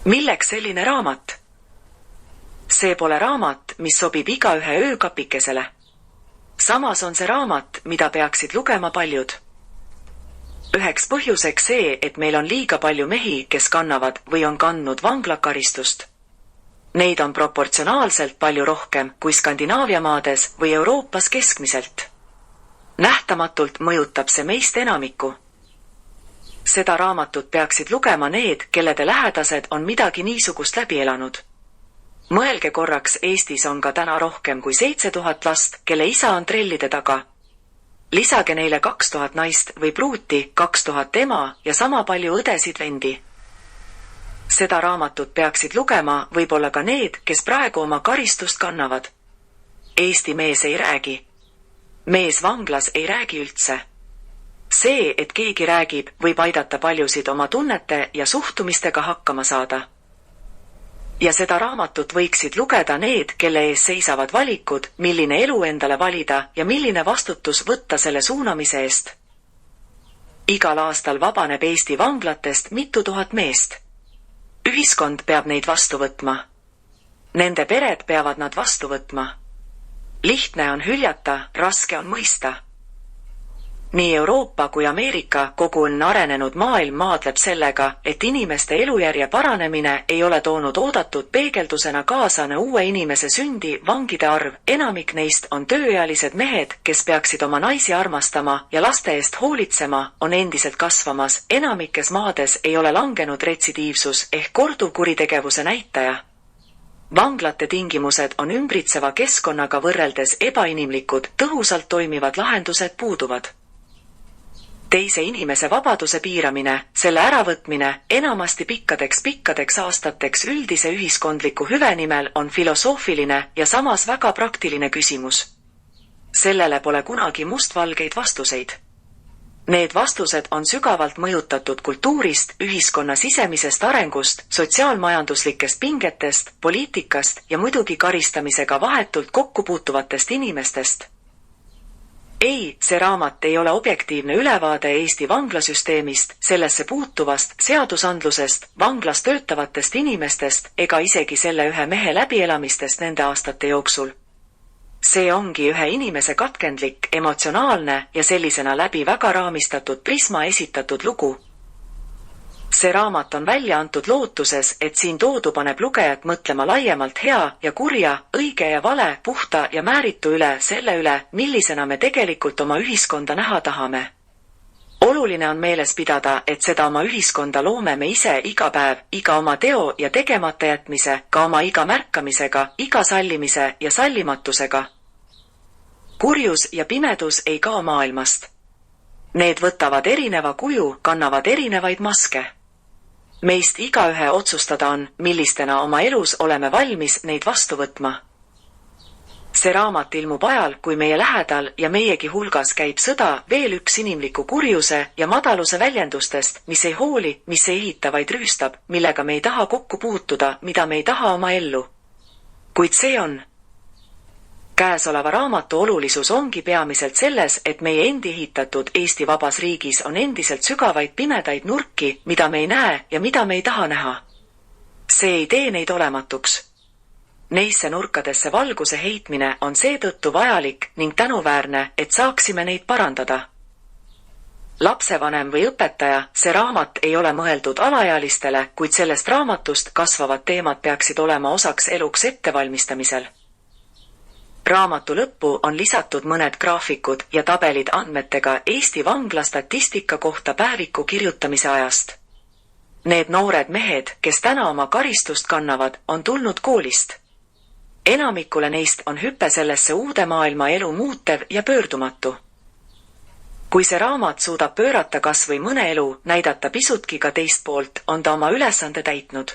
Milleks selline raamat? See pole raamat, mis sobib igaühe öökapikesele. Samas on see raamat, mida peaksid lugema paljud. Üheks põhjuseks see, et meil on liiga palju mehi, kes kannavad või on kandnud vanglakaristust. Neid on proportsionaalselt palju rohkem kui Skandinaavia maades või Euroopas keskmiselt. Nähtamatult mõjutab see meist enamikku. Seda raamatut peaksid lugema need, kellede lähedased on midagi niisugust läbi elanud. Mõelge korraks, Eestis on ka täna rohkem kui 7000 last, kelle isa on trellide taga. Lisage neile 2000 naist või pruuti, 2000 ema ja sama palju õdesid vendi. Seda raamatut peaksid lugema võib-olla ka need, kes praegu oma karistust kannavad. Eesti mees ei räägi. Mees vanglas ei räägi üldse. See, et keegi räägib, võib aidata paljusid oma tunnete ja suhtumistega hakkama saada. Ja seda raamatut võiksid lugeda need, kelle ees seisavad valikud, milline elu endale valida ja milline vastutus võtta selle suunamise eest. Igal aastal vabaneb Eesti vanglatest mitu tuhat meest. Ühiskond peab neid vastu võtma. Nende pered peavad nad vastu võtma. Lihtne on hüljata, raske on mõista. Nii Euroopa kui Ameerika, kogu on arenenud maailm maadleb sellega, et inimeste elujärje paranemine ei ole toonud oodatud peegeldusena kaasane uue inimese sündi, vangide arv, enamik neist on tööealised mehed, kes peaksid oma naisi armastama ja laste eest hoolitsema, on endiselt kasvamas, enamikes maades ei ole langenud retsidiivsus ehk korduvkuritegevuse näitaja. Vanglate tingimused on ümbritseva keskkonnaga võrreldes ebainimlikud, tõhusalt toimivad lahendused puuduvad. Teise inimese vabaduse piiramine, selle äravõtmine, enamasti pikkadeks aastateks üldise ühiskondliku hüve nimel on filosoofiline ja samas väga praktiline küsimus. Sellele pole kunagi mustvalgeid vastuseid. Need vastused on sügavalt mõjutatud kultuurist, ühiskonna sisemisest arengust, sotsiaalmajanduslikest pingetest, poliitikast ja muidugi karistamisega vahetult kokkupuutuvatest inimestest. Ei, see raamat ei ole objektiivne ülevaade Eesti vanglasüsteemist, sellesse puutuvast, seadusandlusest, vanglas töötavatest inimestest ega isegi selle ühe mehe läbielamistest nende aastate jooksul. See ongi ühe inimese katkendlik, emotsionaalne ja sellisena läbi väga raamistatud prisma esitatud lugu. See raamat on välja antud lootuses, et siin toodu paneb lugejat mõtlema laiemalt hea ja kurja, õige ja vale, puhta ja määritu üle selle üle, millisena me tegelikult oma ühiskonda näha tahame. Oluline on meeles pidada, et seda oma ühiskonda loome me ise iga päev, iga oma teo ja tegemata jätmise, ka oma iga märkamisega, iga sallimise ja sallimatusega. Kurjus ja pimedus ei kao maailmast. Need võtavad erineva kuju, kannavad erinevaid maske. Meist igaühe otsustada on, millistena oma elus oleme valmis neid vastu võtma. See raamat ilmub ajal, kui meie lähedal ja meiegi hulgas käib sõda veel üks inimliku kurjuse ja madaluse väljendustest, mis ei hooli, mis ei ehita, vaid rüüstab, millega me ei taha kokku puutuda, mida me ei taha oma ellu. Kuid see on. Käesoleva raamatu olulisus ongi peamiselt selles, et meie endi ehitatud Eesti vabas riigis on endiselt sügavaid pimedaid nurki, mida me ei näe ja mida me ei taha näha. See ei tee neid olematuks. Neisse nurkadesse valguse heitmine on seetõttu vajalik ning tänuväärne, et saaksime neid parandada. Lapsevanem või õpetaja, see raamat ei ole mõeldud alaealistele, kuid sellest raamatust kasvavad teemad peaksid olema osaks eluks ettevalmistamisel. Raamatu lõppu on lisatud mõned graafikud ja tabelid andmetega Eesti vangla statistika kohta päeviku kirjutamise ajast. Need noored mehed, kes täna oma karistust kannavad, on tulnud koolist. Enamikule neist on hüpe sellesse uude maailma elu muutev ja pöördumatu. Kui see raamat suudab pöörata kas või mõne elu, näidata pisutki ka teist poolt, on ta oma ülesande täitnud.